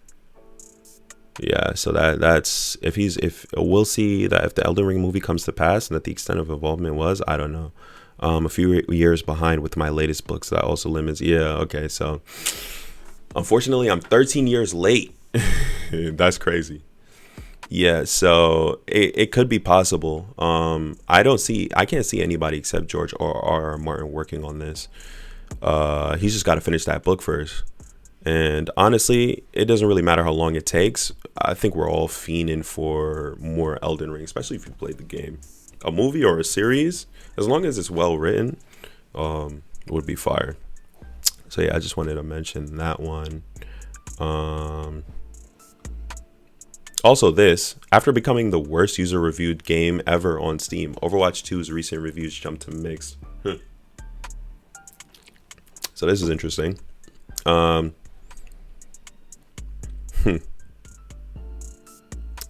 Yeah, so that's if we'll see that if the Elden Ring movie comes to pass and that the extent of involvement was, I don't know. A few years behind with my latest books. That also limits. Yeah, okay. So unfortunately, I'm 13 years late. That's crazy. Yeah, so it could be possible. I can't see anybody except George R.R. Martin working on this. He's just got to finish that book first. And honestly, it doesn't really matter how long it takes. I think we're all fiending for more Elden Ring, especially if you played the game. A movie or a series, as long as it's well written, would be fire. So yeah, I just wanted to mention that one. Also this, after becoming the worst user reviewed game ever on Steam, Overwatch 2's recent reviews jumped to mixed. So this is interesting. I'm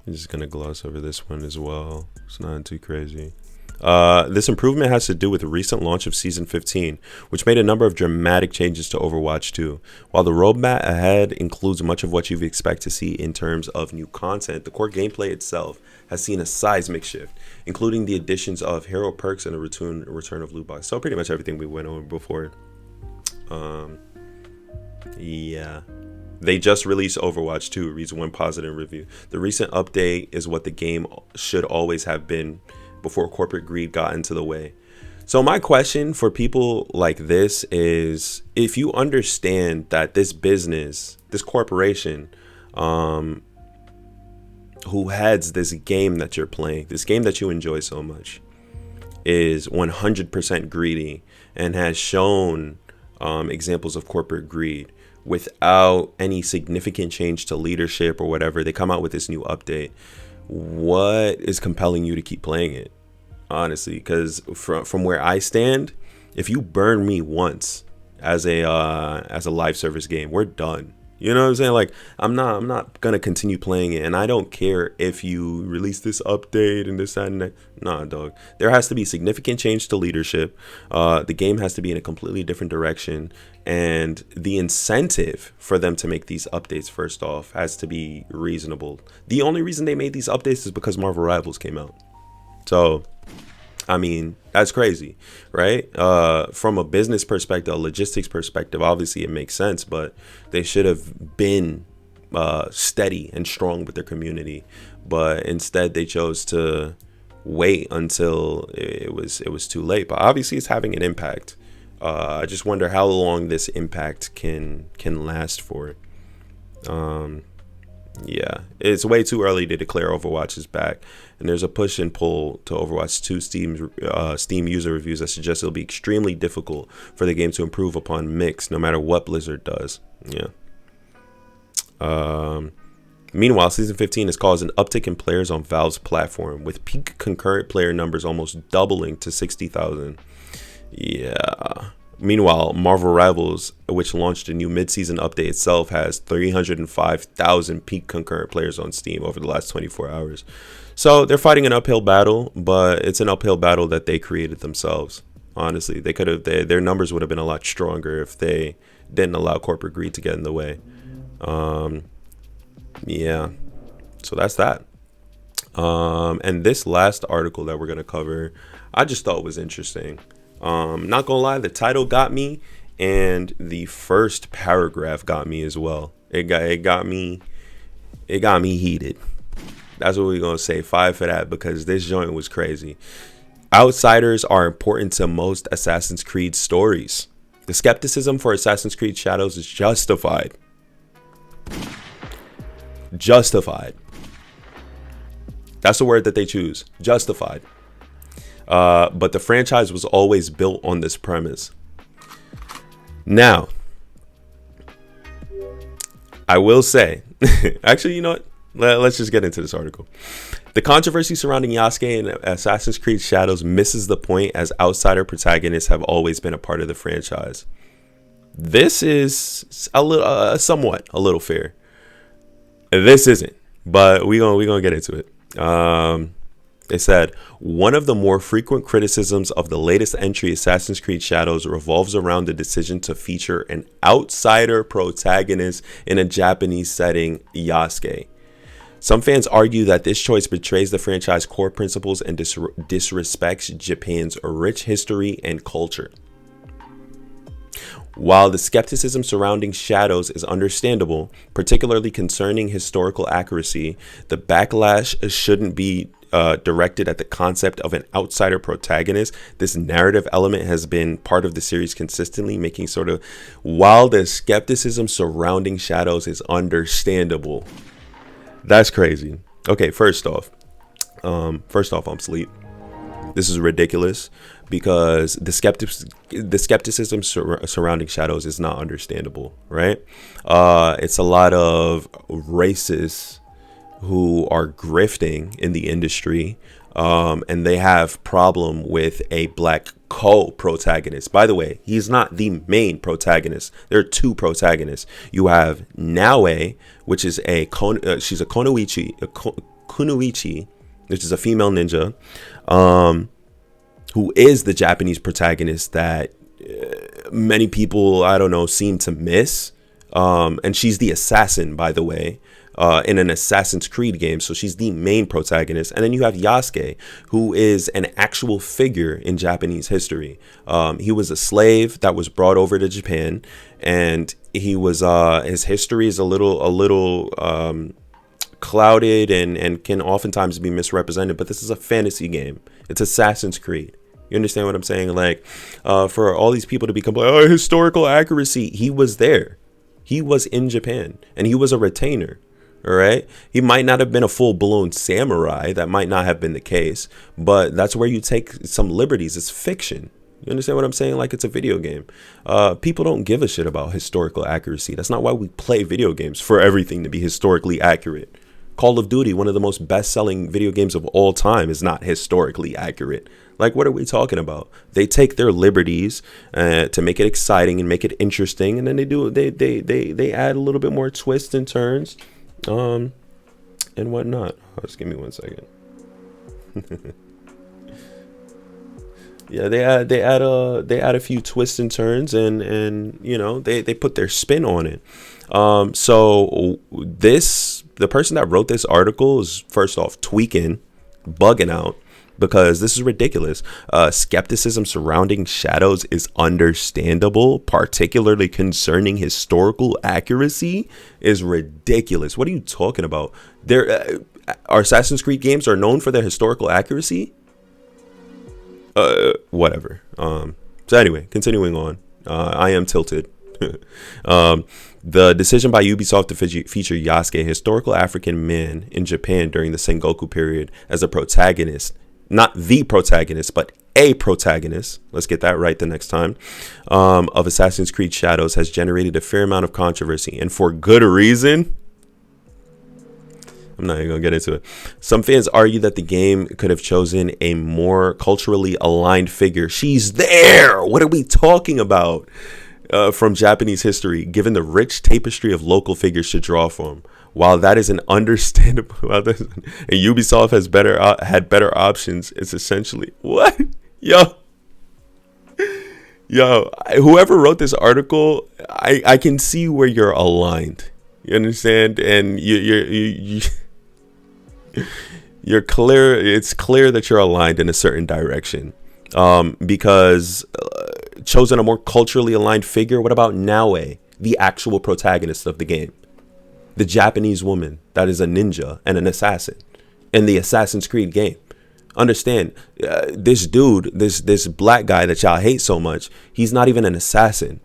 just gonna gloss over this one as well. It's not too crazy. This improvement has to do with the recent launch of Season 15, which made a number of dramatic changes to Overwatch 2. While the roadmap ahead includes much of what you'd expect to see in terms of new content, the core gameplay itself has seen a seismic shift, including the additions of hero perks and a return of loot box. So pretty much everything we went over before. Yeah. They just released Overwatch 2, reads one positive review. The recent update is what the game should always have been before corporate greed got into the way. So my question for people like this is, if you understand that this business, this corporation, who heads this game that you're playing, this game that you enjoy so much, is 100% greedy and has shown examples of corporate greed without any significant change to leadership or whatever. They come out with this new update. What is compelling you to keep playing it? Honestly, because from where I stand, if you burn me once as a live service game, we're done. You know what I'm saying? Like, I'm not gonna continue playing it, and I don't care if you release this update and this, that, and that. Nah, dog. There has to be significant change to leadership. The game has to be in a completely different direction, and the incentive for them to make these updates, first off, has to be reasonable. The only reason they made these updates is because Marvel Rivals came out. So, I mean, that's crazy, right? From a business perspective, a logistics perspective, obviously it makes sense, but they should have been steady and strong with their community. But instead, they chose to wait until it was too late. But obviously, it's having an impact. I just wonder how long this impact can last for. Yeah, it's way too early to declare Overwatch is back, and there's a push and pull to Overwatch 2 Steam user reviews that suggest it'll be extremely difficult for the game to improve upon mix, no matter what Blizzard does. Yeah. Meanwhile, Season 15 has caused an uptick in players on Valve's platform, with peak concurrent player numbers almost doubling to 60,000. Yeah. Meanwhile, Marvel Rivals, which launched a new mid-season update itself, has 305,000 peak concurrent players on Steam over the last 24 hours. So they're fighting an uphill battle, but it's an uphill battle that they created themselves. Honestly, they could have their numbers would have been a lot stronger if they didn't allow corporate greed to get in the way. Yeah. So that's that. And this last article that we're gonna cover, I just thought was interesting. Not gonna lie, the title got me, and the first paragraph got me as well. It got me heated. That's what we're gonna say. 5 for that, because this joint was crazy. Outsiders are important to most Assassin's Creed stories. The skepticism for Assassin's Creed Shadows is justified. Justified. That's the word that they choose. Justified. But the franchise was always built on this premise. Now, I will say, actually, you know what? Let's just get into this article. The controversy surrounding Yasuke and Assassin's Creed Shadows misses the point, as outsider protagonists have always been a part of the franchise. This is a little fair. This isn't, but we're gonna get into it. They said, one of the more frequent criticisms of the latest entry, Assassin's Creed Shadows, revolves around the decision to feature an outsider protagonist in a Japanese setting, Yasuke. Some fans argue that this choice betrays the franchise's core principles and disrespects Japan's rich history and culture. While the skepticism surrounding Shadows is understandable, particularly concerning historical accuracy, the backlash shouldn't be directed at the concept of an outsider protagonist. This narrative element has been part of the series consistently, making while the skepticism surrounding Shadows is understandable. That's crazy. Okay, first off, I'm asleep. This is ridiculous, because the skepticism surrounding Shadows is not understandable, right? It's a lot of racists who are grifting in the industry, and they have problem with a black co-protagonist. By the way, he's not the main protagonist. There are 2 protagonists. You have Naoe, which is she's a kunoichi, which is a female ninja, who is the Japanese protagonist that many people, I don't know, seem to miss. And she's the assassin, by the way, in an Assassin's Creed game. So she's the main protagonist. And then you have Yasuke, who is an actual figure in Japanese history. He was a slave that was brought over to Japan, and he was his history is a little clouded and can oftentimes be misrepresented. But this is a fantasy game. It's Assassin's Creed. You understand what I'm saying? Like, for all these people to be complaining, oh, historical accuracy, he was there. He was in Japan, and he was a retainer, All right. He might not have been a full blown samurai. That might not have been the case, but that's where you take some liberties. It's fiction. You understand what I'm saying? Like, it's a video game. People don't give a shit about historical accuracy. That's not why we play video games, for everything to be historically accurate. Call of Duty, one of the most best-selling video games of all time, is not historically accurate. Like, what are we talking about? They take their liberties to make it exciting and make it interesting, and then they add a little bit more twists and turns, and whatnot. Just give me 1 second. Yeah, they add a few twists and turns, and you know, they put their spin on it. So the person that wrote this article is, first off, tweaking, bugging out, because this is ridiculous. Skepticism surrounding shadows is understandable, particularly concerning historical accuracy is ridiculous. What are you talking about? Our Assassin's Creed games are known for their historical accuracy. Whatever. So anyway, continuing on. I am tilted. The decision by Ubisoft to feature Yasuke, a historical African man in Japan during the Sengoku period, as a protagonist, not the protagonist, but a protagonist, let's get that right the next time, of Assassin's Creed Shadows, has generated a fair amount of controversy, and for good reason. I'm not even gonna get into it. Some fans argue that the game could have chosen a more culturally aligned figure. She's there. What are we talking about? From Japanese history, given the rich tapestry of local figures to draw from. While that is an understandable, and Ubisoft has had better options, it's essentially what? Yo, whoever wrote this article, I can see where you're aligned. You understand, and you're clear. It's clear that you're aligned in a certain direction, because chosen a more culturally aligned figure. What about Naoe, the actual protagonist of the game, the Japanese woman that is a ninja and an assassin in the Assassin's Creed game? Understand, this dude, this black guy that y'all hate so much, he's not even an assassin.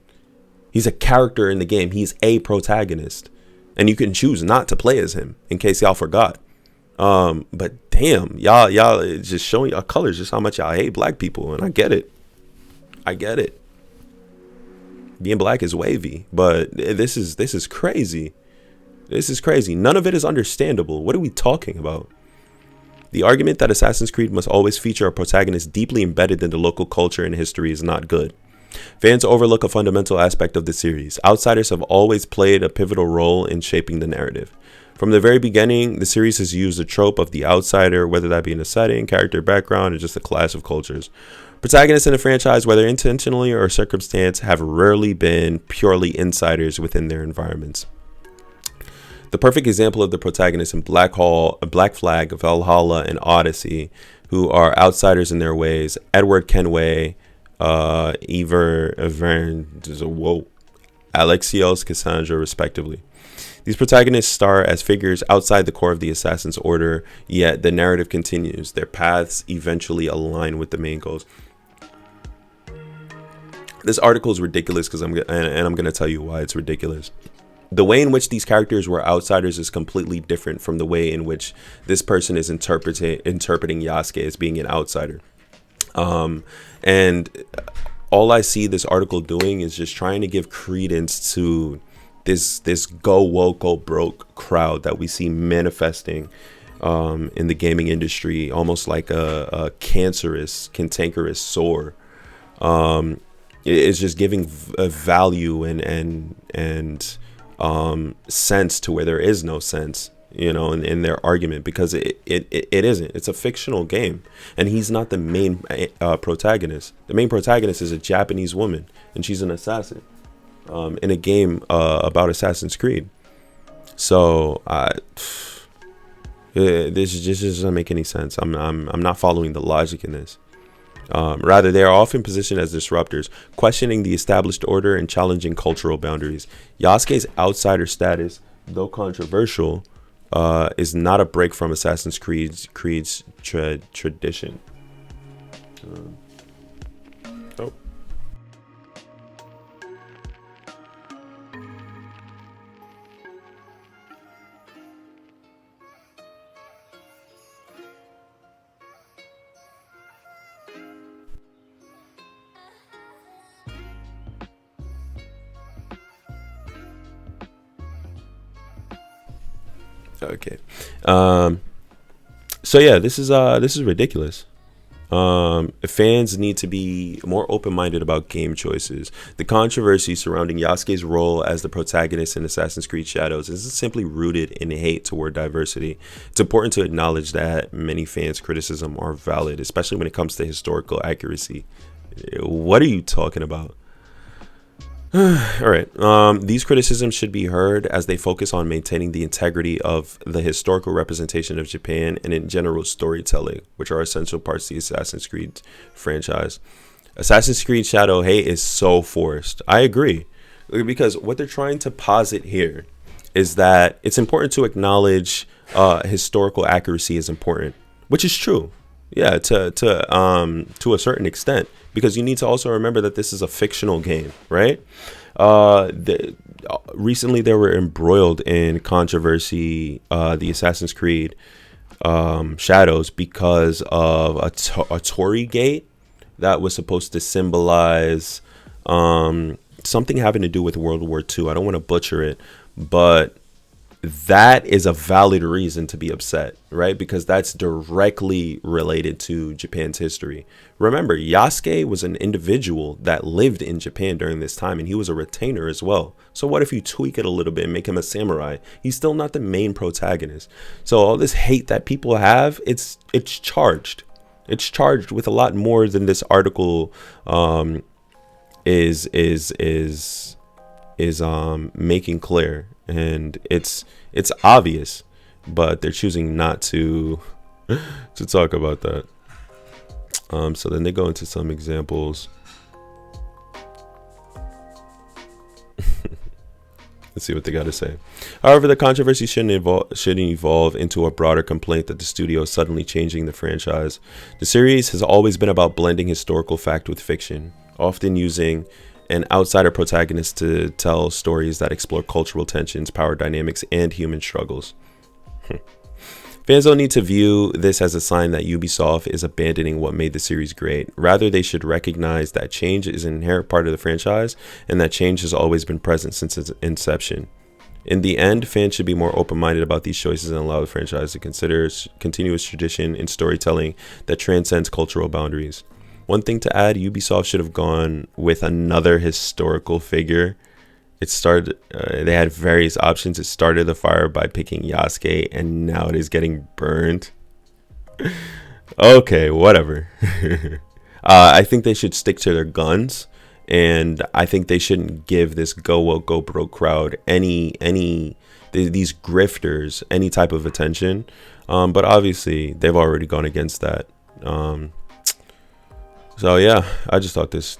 He's a character in the game. He's a protagonist, and you can choose not to play as him, in case y'all forgot. But damn, y'all just showing y'all colors, just how much y'all hate black people, and I get it. Being black is wavy, but this is crazy. This is crazy. None of it is understandable. What are we talking about? The argument that Assassin's Creed must always feature a protagonist deeply embedded in the local culture and history is not good. Fans overlook a fundamental aspect of the series. Outsiders have always played a pivotal role in shaping the narrative. From the very beginning, the series has used the trope of the outsider, whether that be in a setting, character background, or just a clash of cultures. Protagonists in the franchise, whether intentionally or circumstance, have rarely been purely insiders within their environments. The perfect example of the protagonists in Black Flag, Valhalla, and Odyssey, who are outsiders in their ways, Edward Kenway, Ever Alexios Cassandra, respectively. These protagonists star as figures outside the core of the Assassin's Order, yet the narrative continues. Their paths eventually align with the main goals. This article is ridiculous because I'm going to tell you why it's ridiculous. The way in which these characters were outsiders is completely different from the way in which this person is interpreting Yasuke as being an outsider. And all I see this article doing is just trying to give credence to this go woke, go broke crowd that we see manifesting in the gaming industry, almost like a cancerous, cantankerous sore. It's just giving a value and sense to where there is no sense, you know, in their argument, because it isn't. It's a fictional game, and he's not the main protagonist. The main protagonist is a Japanese woman, and she's an assassin in a game about Assassin's Creed. So this just doesn't make any sense. I'm not following the logic in this. Rather, they are often positioned as disruptors, questioning the established order and challenging cultural boundaries. Yasuke's outsider status, though controversial, is not a break from Assassin's Creed's tradition. Oh. Okay. So yeah, this is ridiculous. Fans need to be more open-minded about game choices. The controversy surrounding Yasuke's role as the protagonist in Assassin's Creed Shadows isn't simply rooted in hate toward diversity. It's important to acknowledge that many fans' criticism are valid, especially when it comes to historical accuracy. What are you talking about? All right. These criticisms should be heard as they focus on maintaining the integrity of the historical representation of Japan and in general storytelling, which are essential parts of the Assassin's Creed franchise. Assassin's Creed Shadow hate is so forced. I agree. Because what they're trying to posit here is that it's important to acknowledge historical accuracy is important, which is true. Yeah, to a certain extent, because you need to also remember that this is a fictional game, right? Recently they were embroiled in controversy, the Assassin's Creed Shadows, because of a Tory gate that was supposed to symbolize something having to do with World War II. I don't want to butcher it, but that is a valid reason to be upset, right? Because that's directly related to Japan's history. Remember, Yasuke was an individual that lived in Japan during this time, and he was a retainer as well. So what if you tweak it a little bit and make him a samurai? He's still not the main protagonist. So all this hate that people have, it's charged. It's charged with a lot more than this article is making clear. And it's obvious, but they're choosing not to talk about that. So then they go into some examples. Let's see what they got to say. However, the controversy shouldn't evolve into a broader complaint that the studio is suddenly changing the franchise. The series has always been about blending historical fact with fiction, often using an outsider protagonist to tell stories that explore cultural tensions, power dynamics, and human struggles. Fans don't need to view this as a sign that Ubisoft is abandoning what made the series great. Rather, they should recognize that change is an inherent part of the franchise and that change has always been present since its inception. In the end, fans should be more open-minded about these choices and allow the franchise to consider its continuous tradition in storytelling that transcends cultural boundaries. One thing to add, Ubisoft should have gone with another historical figure. It started, they had various options. It started the fire by picking Yasuke, and now it is getting burned. Okay, whatever. I think they should stick to their guns, and I think they shouldn't give this go woke go broke crowd these grifters any type of attention. But obviously, they've already gone against that. So yeah, I just thought this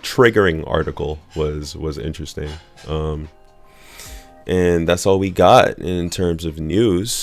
triggering article was interesting. And that's all we got in terms of news.